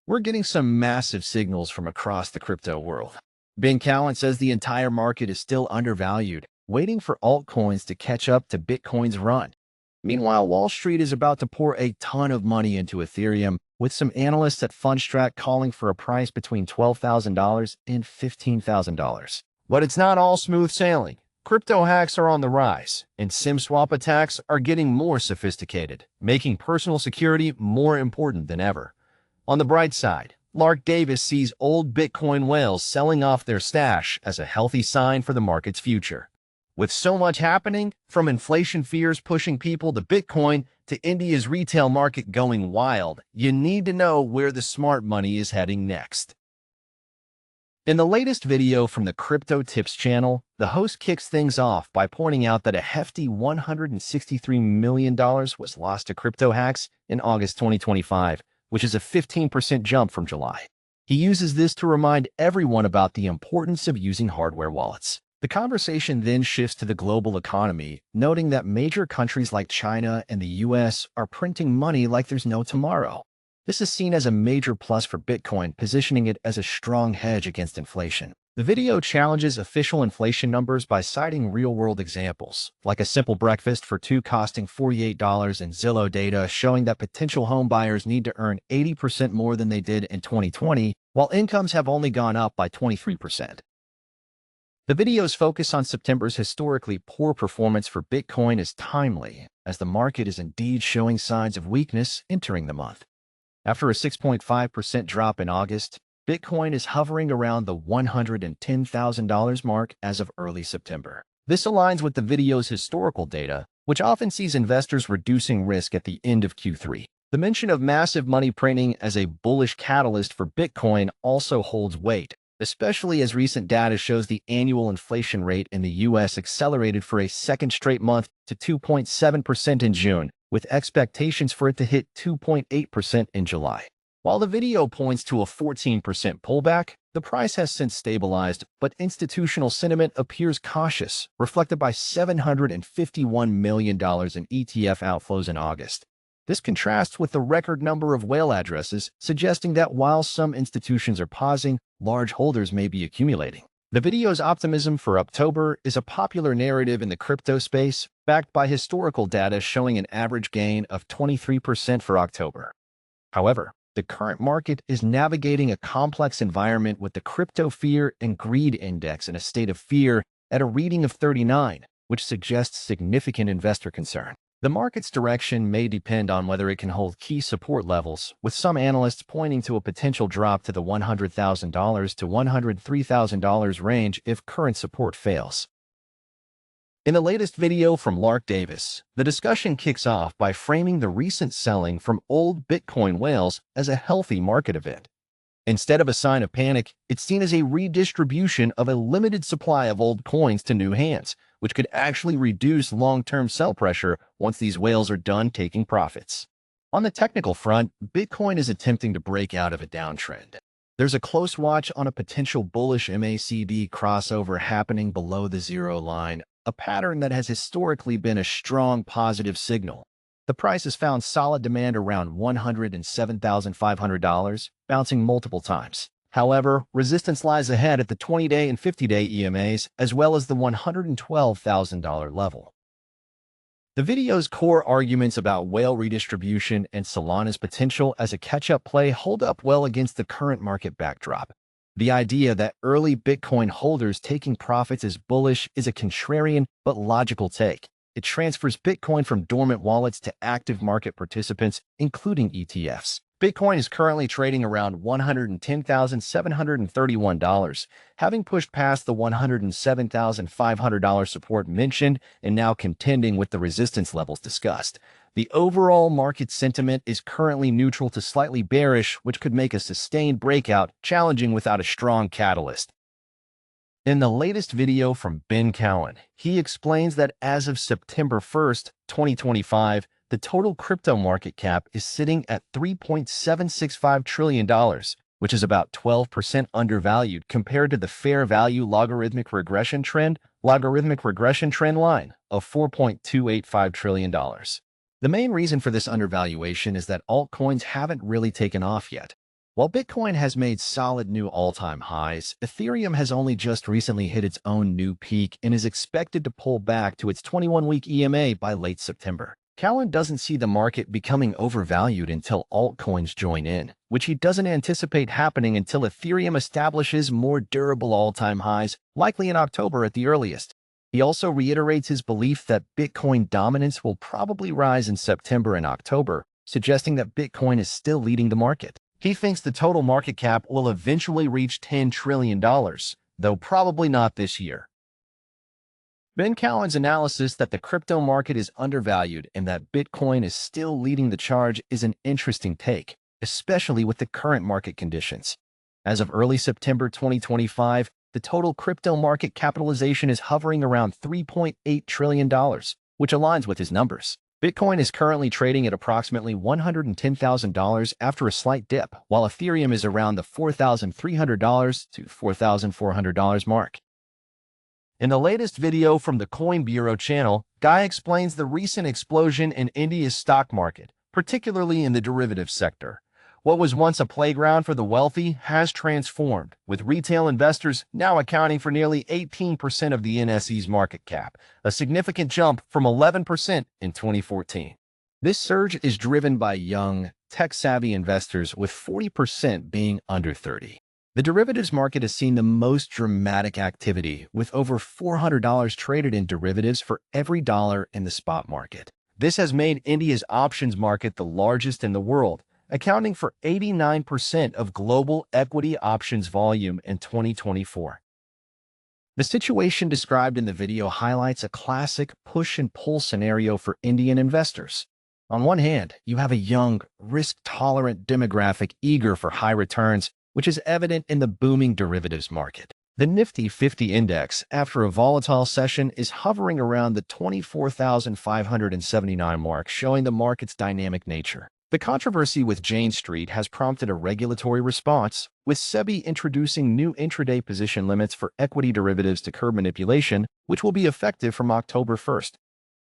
We're getting some massive signals from across the crypto world. Cowen says the entire market is still undervalued, waiting for altcoins to catch up to Bitcoin's run. Meanwhile, Wall Street is about to pour a ton of money into Ethereum, with some analysts at Fundstrat calling for a price between $12,000 and $15,000. But it's not all smooth sailing. Crypto hacks are on the rise, and SIM swap attacks are getting more sophisticated, making personal security more important than ever. On the bright side, Lark sees old Bitcoin whales selling off their stash as a healthy sign for the market's future. With so much happening, from inflation fears pushing people to Bitcoin to India's retail market going wild, you need to know where the smart money is heading next. In the latest video from the Crypto Tips channel, the host kicks things off by pointing out that a hefty $163 million was lost to crypto hacks in August 2025, which is a 15% jump from July. He uses this to remind everyone about the importance of using hardware wallets. The conversation then shifts to the global economy, noting that major countries like China and the US are printing money like there's no tomorrow. This is seen as a major plus for Bitcoin, positioning it as a strong hedge against inflation. The video challenges official inflation numbers by citing real-world examples, like a simple breakfast for two costing $48 and Zillow data showing that potential home buyers need to earn 80% more than they did in 2020, while incomes have only gone up by 23%. The video's focus on September's historically poor performance for Bitcoin is timely, as the market is indeed showing signs of weakness entering the month. After a 6.5% drop in August, Bitcoin is hovering around the $110,000 mark as of early September. This aligns with the video's historical data, which often sees investors reducing risk at the end of Q3. The mention of massive money printing as a bullish catalyst for Bitcoin also holds weight, especially as recent data shows the annual inflation rate in the US accelerated for a second straight month to 2.7% in June, with expectations for it to hit 2.8% in July. While the video points to a 14% pullback, the price has since stabilized, but institutional sentiment appears cautious, reflected by $751 million in ETF outflows in August. This contrasts with the record number of whale addresses, suggesting that while some institutions are pausing, large holders may be accumulating. The video's optimism for October is a popular narrative in the crypto space, backed by historical data showing an average gain of 23% for October. However, the current market is navigating a complex environment with the Crypto Fear and Greed Index in a state of fear at a reading of 39, which suggests significant investor concern. The market's direction may depend on whether it can hold key support levels, with some analysts pointing to a potential drop to the $100,000 to $103,000 range if current support fails. In the latest video from Lark, the discussion kicks off by framing the recent selling from old Bitcoin whales as a healthy market event. Instead of a sign of panic, it's seen as a redistribution of a limited supply of old coins to new hands, which could actually reduce long-term sell pressure once these whales are done taking profits. On the technical front, Bitcoin is attempting to break out of a downtrend. There's a close watch on a potential bullish MACD crossover happening below the zero line, a pattern that has historically been a strong positive signal. The price has found solid demand around $107,500, bouncing multiple times. However, resistance lies ahead at the 20-day and 50-day EMAs, as well as the $112,000 level. The video's core arguments about whale redistribution and Solana's potential as a catch-up play hold up well against the current market backdrop. The idea that early Bitcoin holders taking profits is bullish is a contrarian but logical take. It transfers Bitcoin from dormant wallets to active market participants, including ETFs. Bitcoin is currently trading around $110,731, having pushed past the $107,500 support mentioned and now contending with the resistance levels discussed. The overall market sentiment is currently neutral to slightly bearish, which could make a sustained breakout challenging without a strong catalyst. In the latest video from Cowen, he explains that as of September 1st, 2025, the total crypto market cap is sitting at $3.765 trillion, which is about 12% undervalued compared to the fair value logarithmic regression trend line of $4.285 trillion. The main reason for this undervaluation is that altcoins haven't really taken off yet. While Bitcoin has made solid new all-time highs, Ethereum has only just recently hit its own new peak and is expected to pull back to its 21-week EMA by late September. Cowen doesn't see the market becoming overvalued until altcoins join in, which he doesn't anticipate happening until Ethereum establishes more durable all-time highs, likely in October at the earliest. He also reiterates his belief that Bitcoin dominance will probably rise in September and October, suggesting that Bitcoin is still leading the market. He thinks the total market cap will eventually reach $10 trillion, though probably not this year. Ben Cowen's analysis that the crypto market is undervalued and that Bitcoin is still leading the charge is an interesting take, especially with the current market conditions. As of early September 2025, the total crypto market capitalization is hovering around $3.8 trillion, which aligns with his numbers. Bitcoin is currently trading at approximately $110,000 after a slight dip, while Ethereum is around the $4,300 to $4,400 mark. In the latest video from the Coin Bureau channel, Guy explains the recent explosion in India's stock market, particularly in the derivatives sector. What was once a playground for the wealthy has transformed, with retail investors now accounting for nearly 18% of the NSE's market cap, a significant jump from 11% in 2014. This surge is driven by young, tech-savvy investors, with 40% being under 30. The derivatives market has seen the most dramatic activity, with over $400 traded in derivatives for every dollar in the spot market. This has made India's options market the largest in the world, accounting for 89% of global equity options volume in 2024. The situation described in the video highlights a classic push and pull scenario for Indian investors. On one hand, you have a young, risk-tolerant demographic eager for high returns, which is evident in the booming derivatives market. The Nifty 50 index, after a volatile session, is hovering around the 24,579 mark, showing the market's dynamic nature. The controversy with Jane Street has prompted a regulatory response, with SEBI introducing new intraday position limits for equity derivatives to curb manipulation, which will be effective from October 1st.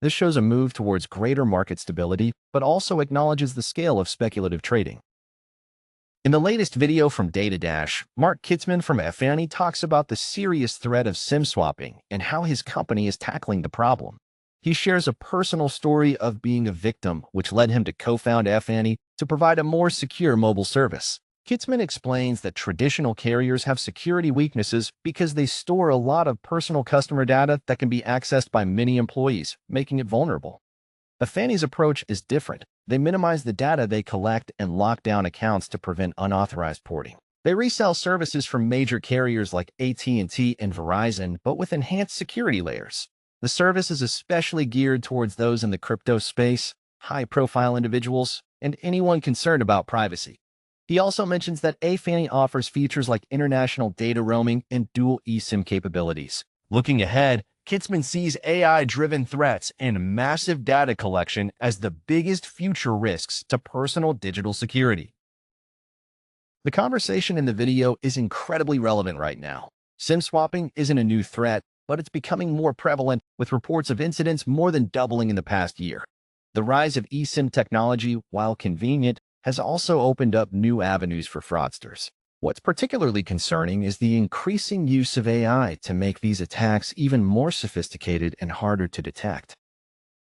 This shows a move towards greater market stability, but also acknowledges the scale of speculative trading. In the latest video from DataDash, Mark Kitzman from Afani talks about the serious threat of SIM swapping and how his company is tackling the problem. He shares a personal story of being a victim, which led him to co-found Afani to provide a more secure mobile service. Kitzman explains that traditional carriers have security weaknesses because they store a lot of personal customer data that can be accessed by many employees, making it vulnerable. Afani's approach is different. They minimize the data they collect and lock down accounts to prevent unauthorized porting. They resell services from major carriers like AT&T and Verizon, but with enhanced security layers. The service is especially geared towards those in the crypto space, high-profile individuals, and anyone concerned about privacy. He also mentions that Afani offers features like international data roaming and dual eSIM capabilities. Looking ahead, Kitzman sees AI-driven threats and massive data collection as the biggest future risks to personal digital security. The conversation in the video is incredibly relevant right now. SIM swapping isn't a new threat, but it's becoming more prevalent, with reports of incidents more than doubling in the past year. The rise of eSIM technology, while convenient, has also opened up new avenues for fraudsters. What's particularly concerning is the increasing use of AI to make these attacks even more sophisticated and harder to detect.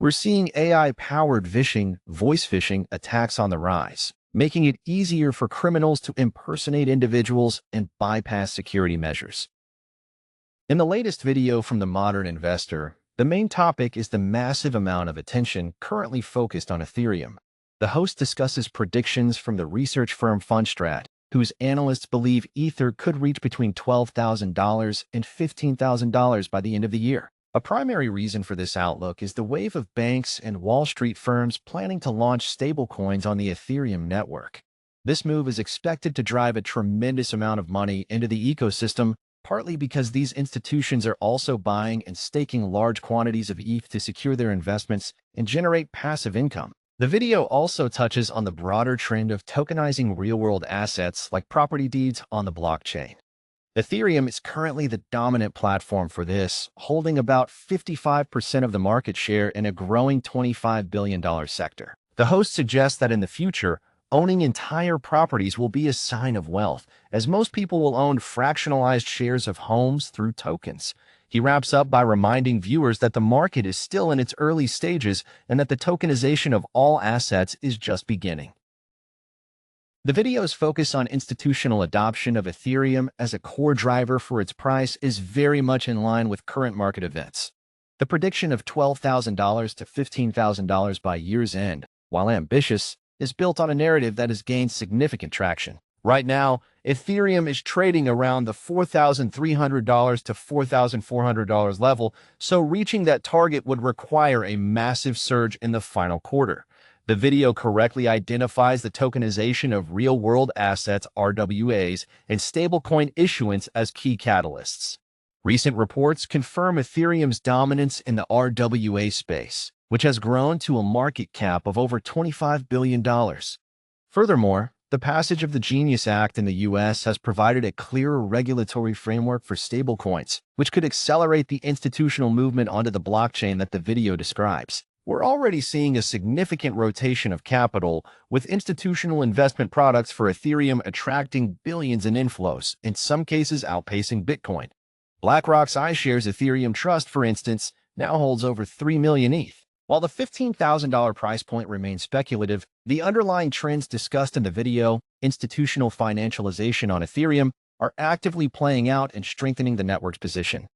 We're seeing AI-powered voice phishing attacks on the rise, making it easier for criminals to impersonate individuals and bypass security measures. In the latest video from The Modern Investor, the main topic is the massive amount of attention currently focused on Ethereum. The host discusses predictions from the research firm Fundstrat, whose analysts believe Ether could reach between $12,000 and $15,000 by the end of the year. A primary reason for this outlook is the wave of banks and Wall Street firms planning to launch stablecoins on the Ethereum network. This move is expected to drive a tremendous amount of money into the ecosystem, partly because these institutions are also buying and staking large quantities of ETH to secure their investments and generate passive income. The video also touches on the broader trend of tokenizing real-world assets like property deeds on the blockchain. Ethereum is currently the dominant platform for this, holding about 55% of the market share in a growing $25 billion sector. The host suggests that in the future, owning entire properties will be a sign of wealth, as most people will own fractionalized shares of homes through tokens. He wraps up by reminding viewers that the market is still in its early stages and that the tokenization of all assets is just beginning. The video's focus on institutional adoption of Ethereum as a core driver for its price is very much in line with current market events. The prediction of $12,000 to $15,000 by year's end, while ambitious, is built on a narrative that has gained significant traction. Right now, Ethereum is trading around the $4,300 to $4,400 level, so reaching that target would require a massive surge in the final quarter. The video correctly identifies the tokenization of real-world assets (RWAs) and stablecoin issuance as key catalysts. Recent reports confirm Ethereum's dominance in the RWA space, which has grown to a market cap of over $25 billion. Furthermore, the passage of the Genius Act in the U.S. has provided a clearer regulatory framework for stablecoins, which could accelerate the institutional movement onto the blockchain that the video describes. We're already seeing a significant rotation of capital, with institutional investment products for Ethereum attracting billions in inflows, in some cases outpacing Bitcoin. BlackRock's iShares Ethereum Trust, for instance, now holds over 3 million ETH. While the $15,000 price point remains speculative, the underlying trends discussed in the video, institutional financialization on Ethereum, are actively playing out and strengthening the network's position.